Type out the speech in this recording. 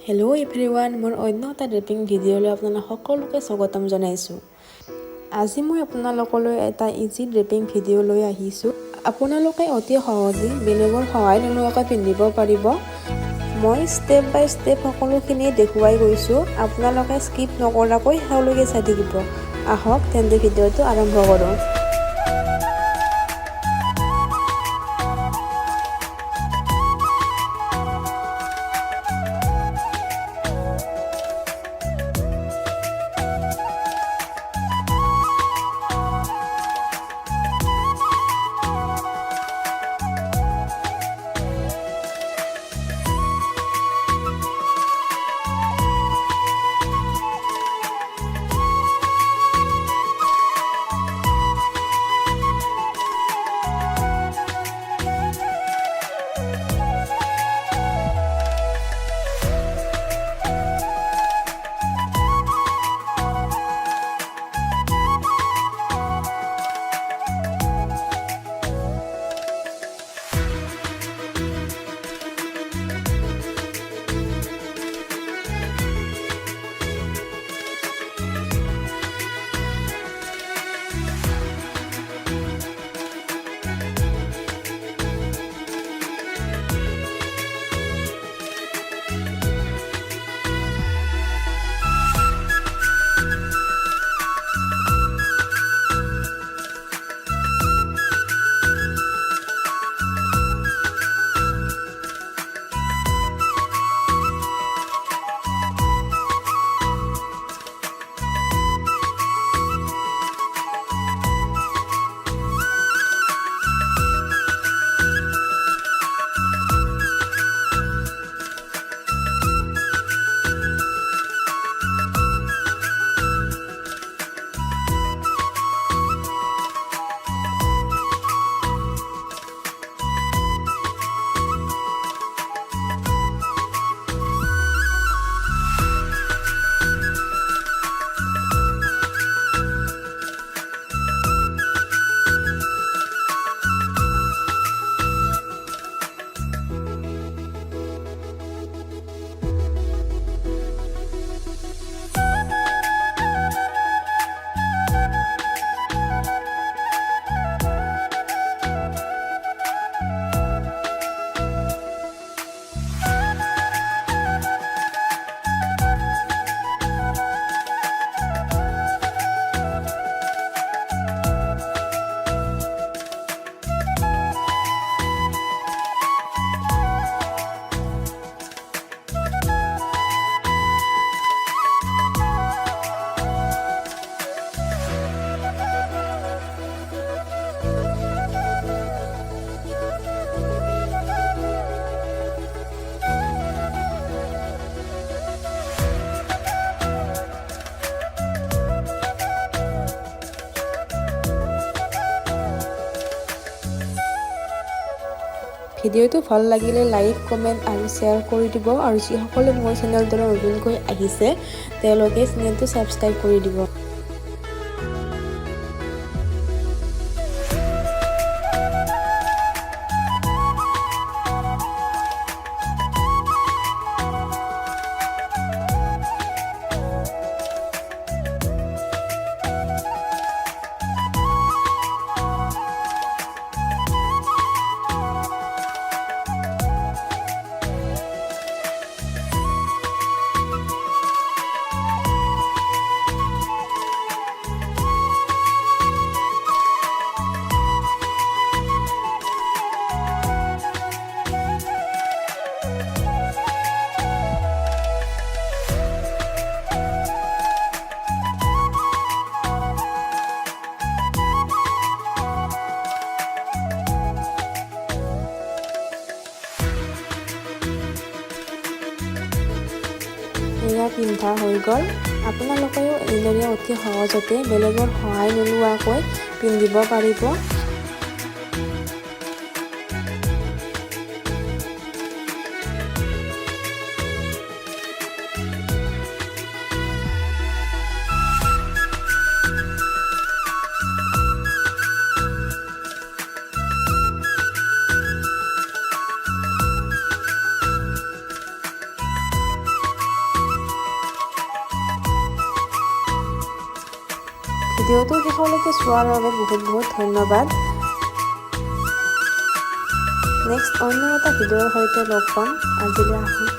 Hello' everyone, মোৰ অন্য এটা ড্ৰেপিং ভিডিঅ'লৈ আপোনালোক সকলোকে স্বাগতম জনাইছোঁ। আজি মই আপোনালোকলৈ এটা ইজি ড্ৰেপিং ভিডিঅ' লৈ আহিছোঁ। আপোনালোকে অতি সহজে বেলেগৰ সহায় নোলোৱাকৈ পিন্ধিব পাৰিব। মই ষ্টেপ বাই ষ্টেপ সকলোখিনি দেখুৱাই গৈছোঁ। আপোনালোকে স্কিপ নকৰাকৈ শেষলৈকে চাই থাকিব। আহক তেন্তে ভিডিঅ'টো আৰম্ভ কৰোঁ। ভিডিঅ'টো ভাল লাগিলে লাইক, কমেণ্ট আৰু শ্বেয়াৰ কৰি দিব। আৰু যিসকলে মোৰ চেনেলটোলৈ নতুনকৈ আহিছে তেওঁলোকে চেনেলটো ছাবস্ক্ৰাইব কৰি দিব। এয়া পিন্ধা হৈ গ'ল। আপোনালোকেও এইদৰে অতি সহজতে বেলেগৰ সহায় নোলোৱাকৈ পিন্ধিব পাৰিব। ভিডিঅ'টো শেষলৈকে চোৱাৰ বাবে বহুত বহুত ধন্যবাদ। নেক্সট অন্য এটা ভিডিঅ'ৰ সৈতে লগ পাম। আজিলৈ আহোঁ।